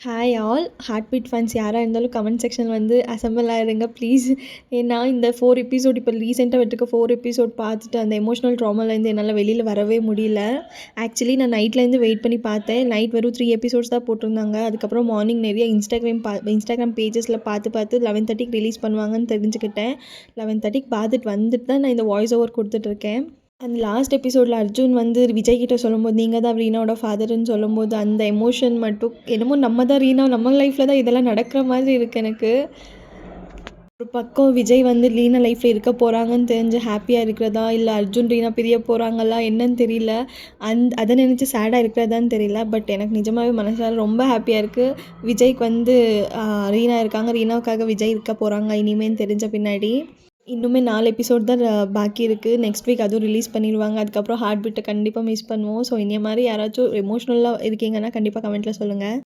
Hi all heartbeat fans யாராக இருந்தாலும் comment section வந்து அசெம்பிள் ஆகிடுங்க ப்ளீஸ். ஏன்னா இந்த 4 எபிசோட் இப்போ ரீசெண்டாக விட்டுருக்க 4 எபிசோட் பார்த்துட்டு அந்த எமோஷனல் ட்ராமாலேருந்து என்னால் வெளியில் வரவே முடியல. ஆக்சுவலி நான் நைட்லேருந்து வெயிட் பண்ணி பார்த்தேன். நைட் வெறும் 3 எபிசோட்ஸ் தான் போட்டிருந்தாங்க. அதுக்கப்புறம் மார்னிங் நிறைய இன்ஸ்டாகிராம் பேஜஸில் பார்த்து 11:30க்கு ரிலீஸ் பண்ணுவாங்கன்னு தெரிஞ்சுக்கிட்டேன். 11:30க்கு பார்த்துட்டு வந்துட்டு தான் நான் இந்த வாய்ஸ் ஓவர் கொடுத்துட்ருக்கேன். அந்த லாஸ்ட் எபிசோடில் அர்ஜுன் வந்து விஜய் கிட்ட சொல்லும்போது நீங்கள் தான் ரீனாவோட ஃபாதர்ன்னு சொல்லும்போது அந்த எமோஷன் மட்டும் என்னமோ நம்ம தான் ரீனா, நம்ம லைஃப்பில் தான் இதெல்லாம் நடக்கிற மாதிரி இருக்குது எனக்கு. ஒரு பக்கம் விஜய் வந்து ரீனா லைஃப்பில் இருக்க போகிறாங்கன்னு தெரிஞ்சு ஹாப்பியாக இருக்கிறதா, இல்லை அர்ஜுன் ரீனா பிரிய போகிறாங்களா என்னன்னு தெரியல. அதை நினச்சி சேடாக இருக்கிறதான்னு தெரியல. பட் எனக்கு நிஜமாகவே மனசால் ரொம்ப ஹாப்பியாக இருக்குது. விஜய்க்கு வந்து ரீனா இருக்காங்க, ரீனாவுக்காக விஜய் இருக்க போகிறாங்க இனிமேன்னு தெரிஞ்ச பின்னாடி. இன்னுமே 4 எபிசோட் தான் பாக்கி இருக்குது. நெக்ஸ்ட் வீக் அதுவும் ரிலீஸ் பண்ணிடுவாங்க. அதுக்கப்புறம் ஹார்ட் பீட்டை கண்டிப்பாக மிஸ் பண்ணுவோம். ஸோ இனிய மாதிரி யாராச்சும் எமோஷ்னலாக இருக்கீங்கன்னா கண்டிப்பாக கமெண்ட்டில் சொல்லுங்கள்.